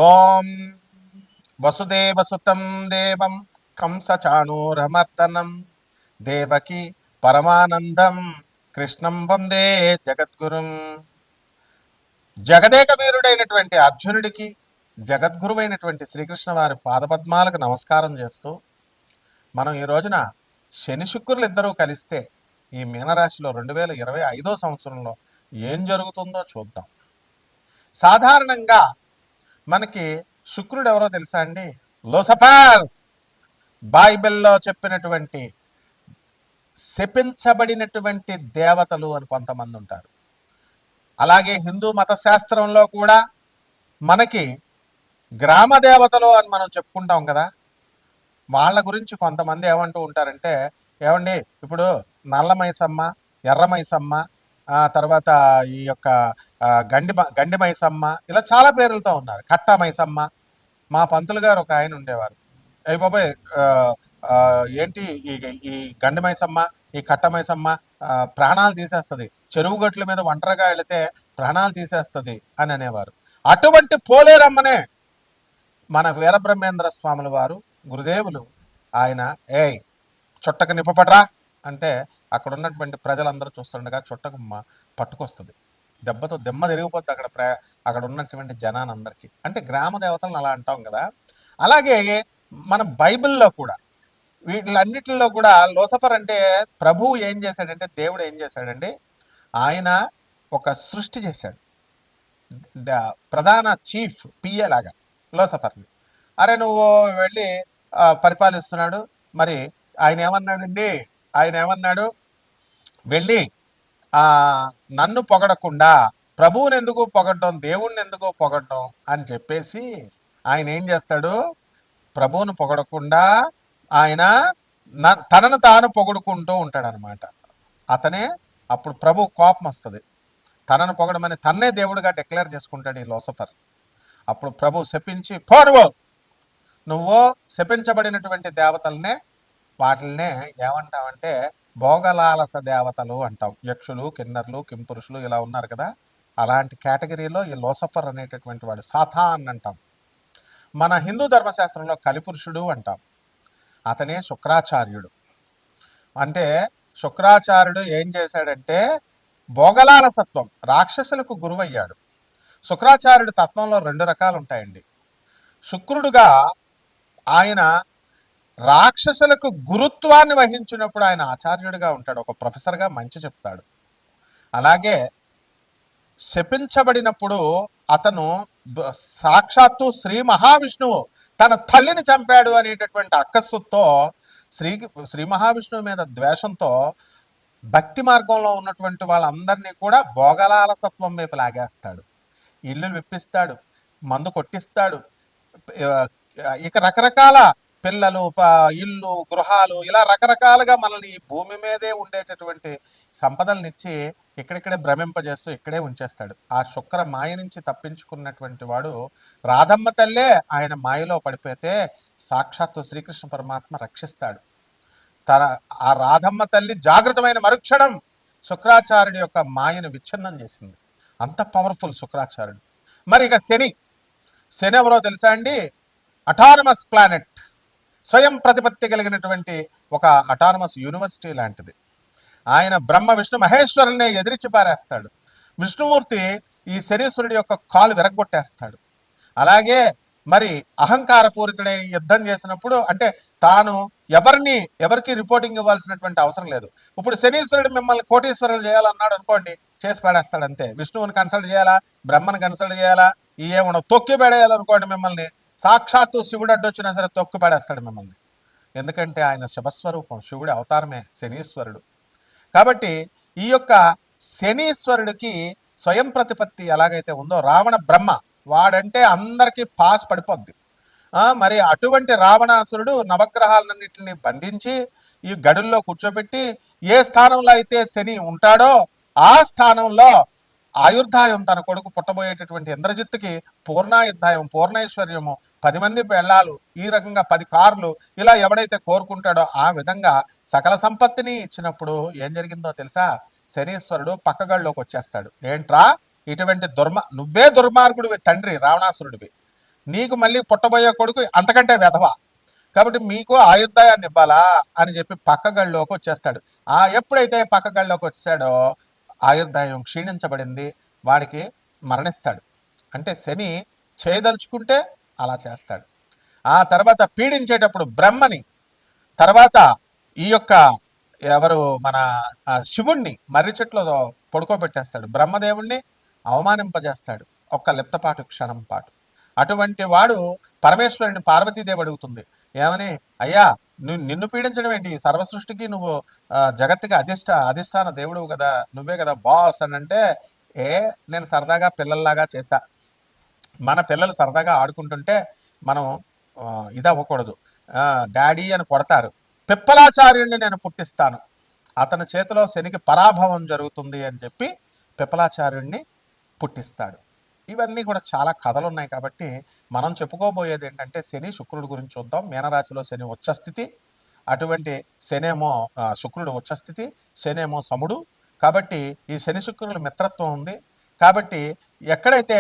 ఓం వసుదేవసుతం దేవం కంసచాణూరమర్దనం దేవకి పరమానందం కృష్ణం వందే జగద్గురుం. జగదేక వీరుడైనటువంటి అర్జునుడికి జగద్గురువైనటువంటి శ్రీకృష్ణ వారి పాదపద్మాలకు నమస్కారం చేస్తూ మనం ఈ రోజున శని శుక్రులు ఇద్దరూ కలిస్తే ఈ మీనరాశిలో 2025 సంవత్సరంలో ఏం జరుగుతుందో చూద్దాం. సాధారణంగా మనకి శుక్రుడు ఎవరో తెలుసా అండి? లూసిఫర్. బైబిల్లో చెప్పినటువంటి శపించబడినటువంటి దేవతలు అని కొంతమంది ఉంటారు. అలాగే హిందూ మత శాస్త్రంలో కూడా మనకి గ్రామ దేవతలు అని మనం చెప్పుకుంటాం కదా. వాళ్ళ గురించి కొంతమంది ఏమంటూ ఉంటారంటే, ఏమండి ఇప్పుడు నల్ల మైసమ్మ, ఎర్ర మైసమ్మ, తర్వాత ఈ యొక్క గండి మైసమ్మ, ఇలా చాలా పేర్లతో ఉన్నారు. కట్ట మైసమ్మ. మా పంతులు గారు ఒక ఆయన ఉండేవారు. అయ్యి బాబాయ్, ఏంటి ఈ గండి మైసమ్మ, ఈ కట్ట మైసమ్మ ప్రాణాలు తీసేస్తుంది, చెరువు గట్ల మీద ఒంటరిగా వెళితే ప్రాణాలు తీసేస్తుంది అని అనేవారు. అటువంటి పోలేరమ్మనే మన వీరబ్రహ్మేంద్ర స్వాముల వారు గురుదేవులు ఆయన చుట్టకు నిప్పపడరా అంటే అక్కడ ఉన్నటువంటి ప్రజలందరూ చూస్తుండగా చుట్టకు పట్టుకొస్తుంది. దెబ్బతో దెమ్మ తిరిగిపోద్ది అక్కడ ఉన్నటువంటి జనానందరికీ. అంటే గ్రామ దేవతలను అలా అంటాం కదా. అలాగే మన బైబిల్లో కూడా వీటిలన్నిటిలో కూడా లూసిఫర్ అంటే ప్రభువు ఏం చేశాడంటే, దేవుడు ఏం చేశాడండి, ఆయన ఒక సృష్టి చేశాడు. ప్రధాన చీఫ్ పిఏ లాగా లూసిఫర్ని. అరే నువ్వు వెళ్ళి పరిపాలిస్తున్నాడు. మరి ఆయన ఏమన్నాడు, వెళ్ళి నన్ను పొగడకుండా ప్రభువుని ఎందుకు పొగడటం, దేవుణ్ణి ఎందుకు పొగడటం అని చెప్పేసి ఆయన ఏం చేస్తాడు, ప్రభువును పొగడకుండా ఆయన తనను తాను పొగుడుకుంటూ ఉంటాడనమాట. అతనే అప్పుడు ప్రభు కోపం వస్తుంది. తనను పొగడమని తన్నే దేవుడిగా డిక్లేర్ చేసుకుంటాడు ఈ లూసిఫర్. అప్పుడు ప్రభు శపించి, పో నువ్వు శపించబడినటువంటి దేవతలనే వాటిల్నే ఏమంటామంటే భోగలాలస దేవతలు అంటాం. యక్షులు, కిన్నర్లు, కింపురుషులు ఇలా ఉన్నారు కదా. అలాంటి కేటగిరీలో ఈ లూసిఫర్ అనేటటువంటి వాడు సాతాన్ అంటాం. మన హిందూ ధర్మశాస్త్రంలో కలిపురుషుడు అంటాం. అతనే శుక్రాచార్యుడు. అంటే శుక్రాచార్యుడు ఏం చేశాడంటే భోగలాలసత్వం, రాక్షసులకు గురువయ్యాడు. శుక్రాచార్యుడు తత్వంలో 2 రకాలు ఉంటాయండి. శుక్రుడుగా ఆయన రాక్షసులకు గురుత్వాన్ని వహించినప్పుడు ఆయన ఆచార్యుడిగా ఉంటాడు, ఒక ప్రొఫెసర్గా మంచి చెప్తాడు. అలాగే శపించబడినప్పుడు అతను సాక్షాత్తు శ్రీ మహావిష్ణువు తన తల్లిని చంపాడు అనేటటువంటి అక్కస్సుతో శ్రీ మహావిష్ణువు మీద ద్వేషంతో భక్తి మార్గంలో ఉన్నటువంటి వాళ్ళందరినీ కూడా భోగలాలసత్వం వైపు లాగేస్తాడు. ఇల్లు విప్పిస్తాడు, మందు కొట్టిస్తాడు, ఇక రకరకాల పిల్లలు, ఇల్లు, గృహాలు, ఇలా రకరకాలుగా మనల్ని ఈ భూమి మీదే ఉండేటటువంటి సంపదలనిచ్చి ఇక్కడిక్కడే భ్రమింపజేస్తూ ఇక్కడే ఉంచేస్తాడు. ఆ శుక్ర మాయ నుంచి తప్పించుకున్నటువంటి వాడు రాధమ్మ తల్లే ఆయన మాయలో పడిపోతే సాక్షాత్తు శ్రీకృష్ణ పరమాత్మ రక్షిస్తాడు. ఆ రాధమ్మ తల్లి జాగృతమైన మరుక్షణం శుక్రాచార్యుడి యొక్క మాయను విచ్ఛిన్నం చేసింది. అంత పవర్ఫుల్ శుక్రాచార్యుడు. మరి ఇక శని ఎవరో తెలుసా అండి? అటానమస్ ప్లానెట్, స్వయం ప్రతిపత్తి కలిగినటువంటి ఒక అటానమస్ యూనివర్సిటీ లాంటిది. ఆయన బ్రహ్మ విష్ణు మహేశ్వరుల్ని ఎదిరించి పారేస్తాడు. విష్ణుమూర్తి ఈ శనీశ్వరుడి యొక్క కాలు విరగొట్టేస్తాడు. అలాగే మరి అహంకారపూరితుడై యుద్ధం చేసినప్పుడు, అంటే తాను ఎవరికి రిపోర్టింగ్ ఇవ్వాల్సినటువంటి అవసరం లేదు. ఇప్పుడు శనీశ్వరుడు మిమ్మల్ని కోటీశ్వరులు చేయాలన్నాడు అనుకోండి, చేసి పడేస్తాడు అంతే. విష్ణువుని కన్సల్ట్ చేయాలా, బ్రహ్మను కన్సల్ట్ చేయాలా, ఏమన్నా తొక్కి పడేయాలనుకోండి మిమ్మల్ని, సాక్షాత్తు శివుడు అడ్డొచ్చినా సరే తొక్కి పడేస్తాడు మిమ్మల్ని. ఎందుకంటే ఆయన శివస్వరూపం, శివుడి అవతారమే శనీశ్వరుడు. కాబట్టి ఈ యొక్క శనీశ్వరుడికి స్వయం ప్రతిపత్తి ఎలాగైతే ఉందో, రావణ బ్రహ్మ వాడంటే అందరికీ పాస్ పడిపోద్ది. మరి అటువంటి రావణాసురుడు నవగ్రహాలన్నింటినీ బంధించి ఈ గడుల్లో కూర్చోబెట్టి ఏ స్థానంలో అయితే శని ఉంటాడో ఆ స్థానంలో ఆయుర్దాయం, తన కొడుకు పుట్టబోయేటటువంటి ఇంద్రజిత్తుకి పూర్ణాయుర్దాయం, పూర్ణైశ్వర్యము, 10 మంది పెళ్ళాలు, ఈ రకంగా 10 కార్లు, ఇలా ఎవడైతే కోరుకుంటాడో ఆ విధంగా సకల సంపత్తిని ఇచ్చినప్పుడు ఏం జరిగిందో తెలుసా? శనీశ్వరుడు పక్కగళ్ళలోకి వచ్చేస్తాడు. ఏంట్రా ఇటువంటి నువ్వే దుర్మార్గుడివి తండ్రి, రావణాసురుడివి, నీకు మళ్ళీ పుట్టబోయే కొడుకు అంతకంటే వెధవ. కాబట్టి మీకు ఆయుర్దాయాన్ని ఇవ్వాలా అని చెప్పి పక్క గడిలోకి వచ్చేస్తాడు. ఎప్పుడైతే పక్క గడిలోకి వచ్చాడో ఆయుర్దాయం క్షీణించబడింది, వాడికి మరణిస్తాడు. అంటే శని చేయదలుచుకుంటే అలా చేస్తాడు. ఆ తర్వాత పీడించేటప్పుడు బ్రహ్మని, తర్వాత ఈ యొక్క ఎవరు మన శివుణ్ణి మర్రి చెట్లో పడుకోబెట్టేస్తాడు. బ్రహ్మదేవుణ్ణి అవమానింపజేస్తాడు ఒక్క లిప్తపాటు క్షణం పాటు. అటువంటి వాడు పరమేశ్వరుని పార్వతీదేవి అడుగుతుంది ఏమని, అయ్యా నిన్ను పీడించడం ఏంటి, సర్వసృష్టికి నువ్వు జగత్తుకి అధిష్టాన దేవుడు కదా, నువ్వే కదా బాస్ అని అంటే, నేను సరదాగా పిల్లల్లాగా చేశా, మన పిల్లలు సరదాగా ఆడుకుంటుంటే మనం ఇది అవ్వకూడదు, డాడీ అని కొడతారు, పిప్పలాచార్యుడిని నేను పుట్టిస్తాను, అతని చేతిలో శనికి పరాభవం జరుగుతుంది అని చెప్పి పిప్పలాచార్యుడిని పుట్టిస్తాడు. ఇవన్నీ కూడా చాలా కథలు ఉన్నాయి. కాబట్టి మనం చెప్పుకోబోయేది ఏంటంటే శని శుక్రుడు గురించి చూద్దాం. మీనరాశిలో శని ఉచ్చస్థితి, అటువంటి శనేమో శుక్రుడు ఉచ్చస్థితి, శనేమో సముడు. కాబట్టి ఈ శని శుక్రుల మిత్రత్వం ఉంది. కాబట్టి ఎక్కడైతే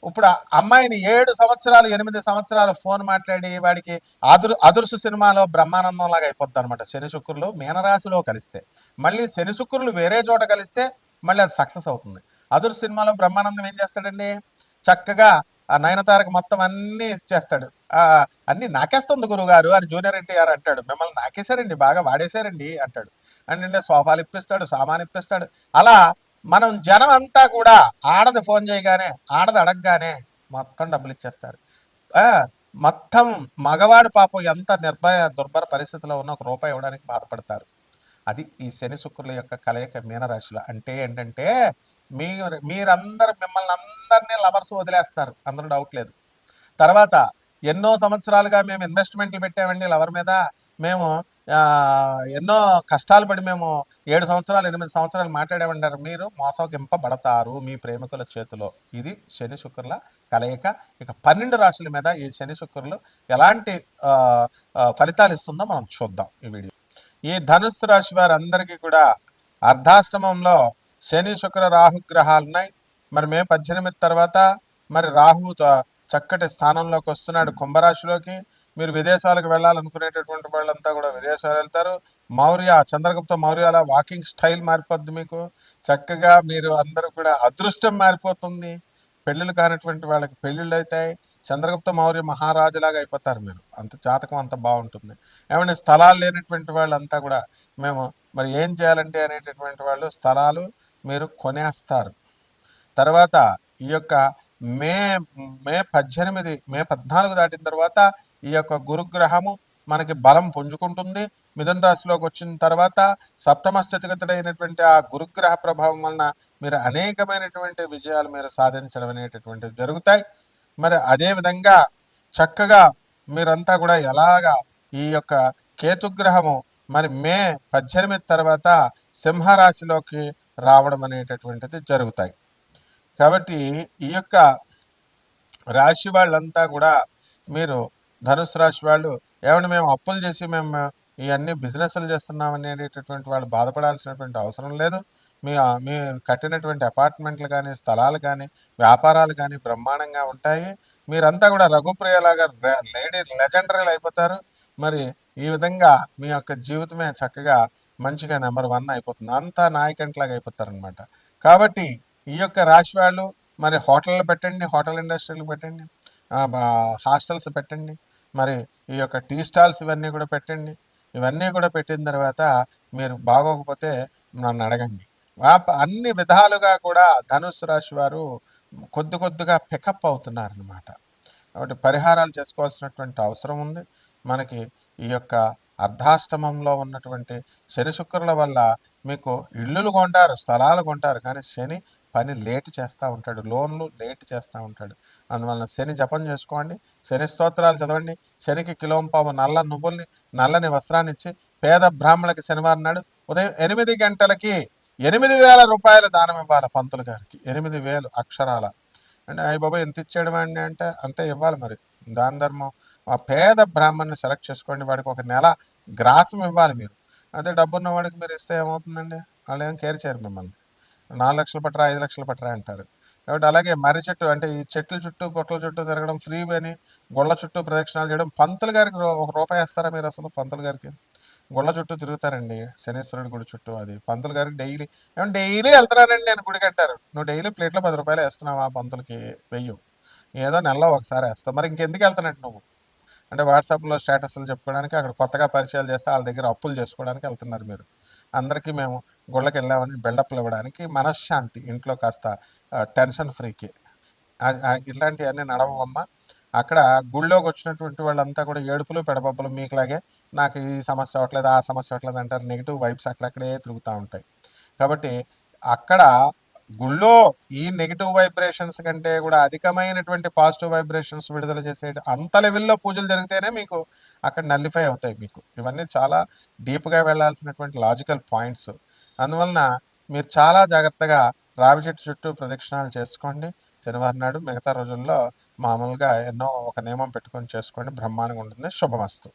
ఇప్పుడు అమ్మాయిని 7 సంవత్సరాలు 8 సంవత్సరాలు ఫోన్ మాట్లాడి వాడికి అదుర్సు సినిమాలో బ్రహ్మానందం లాగా అయిపోద్ది అనమాట. శని శుక్రులు మీనరాశిలో కలిస్తే, మళ్ళీ శని శుక్రులు వేరే చోట కలిస్తే మళ్ళీ అది సక్సెస్ అవుతుంది. అదుర్సు సినిమాలో బ్రహ్మానందం ఏం చేస్తాడండి, చక్కగా ఆ నయనతారకు మొత్తం అన్నీ చేస్తాడు. అన్నీ నాకేస్తుంది గురుగారు అని జూనియర్ ఎన్టీఆర్ అంటాడు, మిమ్మల్ని నాకేశారండి, బాగా వాడేశారండి అంటాడు. అంటే సోఫాలు ఇప్పిస్తాడు, సామాన్ ఇప్పిస్తాడు. అలా మనం జనం అంతా కూడా ఆడది ఫోన్ చేయగానే, ఆడది అడగగానే మొత్తం డబ్బులు ఇచ్చేస్తారు. మొత్తం మగవాడు పాపం ఎంత దుర్భర పరిస్థితిలో ఉన్న ₹1 ఇవ్వడానికి బాధపడతారు. అది ఈ శని శుక్రుల యొక్క కలయిక మీనరాశిలో. అంటే ఏంటంటే మీరందరూ మిమ్మల్ని అందరినీ లవర్స్ వదిలేస్తారు, అందులో డౌట్ లేదు. తర్వాత ఎన్నో సంవత్సరాలుగా మేము ఇన్వెస్ట్మెంట్లు పెట్టామండి లవర్ మీద, మేము ఎన్నో కష్టాలు పడి మేము 7 సంవత్సరాలు 8 సంవత్సరాలు మాట్లాడామంటారు, మీరు మోసగింపబడతారు మీ ప్రేమికుల చేతిలో. ఇది శని శుక్రుల కలయిక. ఇక 12 రాశుల మీద ఈ శని శుక్రులు ఎలాంటి ఫలితాలు ఇస్తుందో మనం చూద్దాం ఈ వీడియో. ఈ ధనుస్సు రాశి వారందరికీ కూడా అర్ధాష్టమంలో శని శుక్ర రాహుగ్రహాలు ఉన్నాయి. మరి మే 18 తర్వాత మరి రాహు చక్కటి స్థానంలోకి వస్తున్నాడు కుంభరాశిలోకి. మీరు విదేశాలకు వెళ్ళాలనుకునేటటువంటి వాళ్ళంతా కూడా విదేశాలు వెళ్తారు. చంద్రగుప్త మౌర్యాల వాకింగ్ స్టైల్ మారిపోద్ది, మీకు చక్కగా మీరు అందరూ కూడా అదృష్టం మారిపోతుంది. పెళ్ళిళ్ళు కానిటువంటి వాళ్ళకి పెళ్ళిళ్ళు అవుతాయి. చంద్రగుప్త మౌర్య మహారాజులాగా అయిపోతారు మీరు, అంత జాతకం అంత బాగుంటుంది. ఏమంటే స్థలాలు లేనటువంటి వాళ్ళంతా కూడా మేము మరి ఏం చేయాలంటే అనేటటువంటి వాళ్ళు స్థలాలు మీరు కొనేస్తారు. తర్వాత ఈ యొక్క మే 14 దాటిన తర్వాత ఈ యొక్క గురుగ్రహము మనకి బలం పుంజుకుంటుంది. మిథున రాశిలోకి వచ్చిన తర్వాత సప్తమ స్థితిగతుడైనటువంటి ఆ గురుగ్రహ ప్రభావం వలన మీరు అనేకమైనటువంటి విజయాలు మీరు సాధించడం అనేటటువంటివి జరుగుతాయి. మరి అదేవిధంగా చక్కగా మీరంతా కూడా ఎలాగా ఈ యొక్క కేతుగ్రహము మరి మే 18 తర్వాత సింహరాశిలోకి రావడం అనేటటువంటిది జరుగుతాయి. కాబట్టి ఈ యొక్క రాశి వాళ్ళంతా కూడా మీరు ధనుసు రాశి వాళ్ళు ఏమన్నా మేము అప్పులు చేసి మేము ఇవన్నీ బిజినెస్లు చేస్తున్నాం అనేటటువంటి వాళ్ళు బాధపడాల్సినటువంటి అవసరం లేదు. మీ మీ కట్టినటువంటి అపార్ట్మెంట్లు కానీ స్థలాలు కానీ వ్యాపారాలు కానీ బ్రహ్మాండంగా ఉంటాయి. మీరంతా కూడా రఘుప్రియలాగా లెజెండరీలు అయిపోతారు. మరి ఈ విధంగా మీ యొక్క జీవితమే చక్కగా మంచిగా నెంబర్ 1 అయిపోతుంది, అంతా నాయకంట్లాగా అయిపోతారనమాట. కాబట్టి ఈ యొక్క రాశి వాళ్ళు మరి హోటళ్ళు పెట్టండి, హోటల్ ఇండస్ట్రీలు పెట్టండి, హాస్టల్స్ పెట్టండి, మరి ఈ యొక్క టీ స్టాల్స్ ఇవన్నీ కూడా పెట్టండి. ఇవన్నీ కూడా పెట్టిన తర్వాత మీరు బాగోకపోతే నన్ను అడగండి. అన్ని విధాలుగా కూడా ధనుసు రాశి వారు కొద్దిగా పికప్ అవుతున్నారనమాట. కాబట్టి పరిహారాలు చేసుకోవాల్సినటువంటి అవసరం ఉంది. మనకి ఈ యొక్క అర్ధాష్టమంలో ఉన్నటువంటి శని శుక్రుల వల్ల మీకు ఇళ్ళులు కొంటారు, స్థలాలు కొంటారు, కానీ శని పని లేట్ చేస్తూ ఉంటాడు, లోన్లు లేట్ చేస్తూ ఉంటాడు. అందువలన శని జపం చేసుకోండి, శని స్తోత్రాలు చదవండి. శనికి కిలోంపావు నల్ల నువ్వుల్ని నల్లని వస్త్రాన్ని ఇచ్చి పేద బ్రాహ్మణులకి శనివారం నాడు ఉదయం 8 గంటలకి 8,000 రూపాయలు దానం ఇవ్వాలి పంతులు గారికి. 8,000 అక్షరాల అంటే అయ్య బాబా ఎంత ఇచ్చాడు వాడిని అంటే అంతే ఇవ్వాలి. మరి దాన ధర్మం ఆ పేద బ్రాహ్మణ్ని సెలెక్ట్ చేసుకోండి, వాడికి ఒక నెల గ్రాసం ఇవ్వాలి మీరు. అదే డబ్బున్న వాడికి మీరు ఇస్తే ఏమవుతుందండి, వాళ్ళు ఏం కేర్ చేయరు మిమ్మల్ని. 4 లక్షలు పట్టరా 5 లక్షలు పట్టరా అంటారు. కాబట్టి అలాగే మర్రి చెట్టు అంటే ఈ చెట్ల చుట్టూ పొట్ల చుట్టూ తిరగడం ఫ్రీ అని గుళ్ళ చుట్టూ ప్రదక్షిణాలు చేయడం. పంతులు గారికి ఒక రూపాయి వేస్తారా మీరు అసలు? పంతులు గారికి గుళ్ళ చుట్టూ తిరుగుతారండి, శనీశ్వరుడి గుడి చుట్టూ. అది పంతులు గారికి డైలీ, ఏమన్నా డైలీ వెళ్తున్నానండి నేను గుడికి అంటారు. నువ్వు డైలీ ప్లేట్లో 10 రూపాయలు వేస్తున్నావు, ఆ పంతులకి వెయ్యి, ఏదో నెలలో ఒకసారి వేస్తావు, మరి ఇంకెందుకు వెళ్తున్నట్టు నువ్వు? అంటే వాట్సాప్లో స్టేటస్లు చెప్పుకోవడానికి, అక్కడ కొత్తగా పరిచయాలు చేస్తే వాళ్ళ దగ్గర అప్పులు చేసుకోవడానికి వెళ్తున్నారు మీరు. అందరికీ మేము గుళ్ళకి వెళ్ళామని బిల్డప్లు ఇవ్వడానికి, మనశ్శాంతి ఇంట్లో కాస్త టెన్షన్ ఫ్రీకి ఇట్లాంటివన్నీ నడవమ్మా. అక్కడ గుళ్ళోకి వచ్చినటువంటి వాళ్ళంతా కూడా ఏడుపులు పెడబొబ్బలు మీకులాగే, నాకు ఈ సమస్య అవ్వట్లేదు, ఆ సమస్య అవ్వట్లేదు అంటారు. నెగిటివ్ వైబ్స్ అక్కడక్కడే తిరుగుతూ ఉంటాయి. కాబట్టి అక్కడ గుళ్ళో ఈ నెగిటివ్ వైబ్రేషన్స్ కంటే కూడా అధికమైనటువంటి పాజిటివ్ వైబ్రేషన్స్ విడుదల చేసే అంత లెవెల్లో పూజలు జరిగితేనే మీకు అక్కడ నల్లిఫై అవుతాయి. మీకు ఇవన్నీ చాలా డీప్గా వెళ్ళాల్సినటువంటి లాజికల్ పాయింట్స్. అందువలన మీరు చాలా జాగ్రత్తగా రావి చెట్టు చుట్టూ ప్రదక్షిణాలు చేసుకోండి శనివారం నాడు. మిగతా రోజుల్లో మామూలుగా ఎన్నో ఒక నియమం పెట్టుకొని చేసుకోండి, బ్రహ్మాండంగా ఉంటుంది. శుభమస్తు.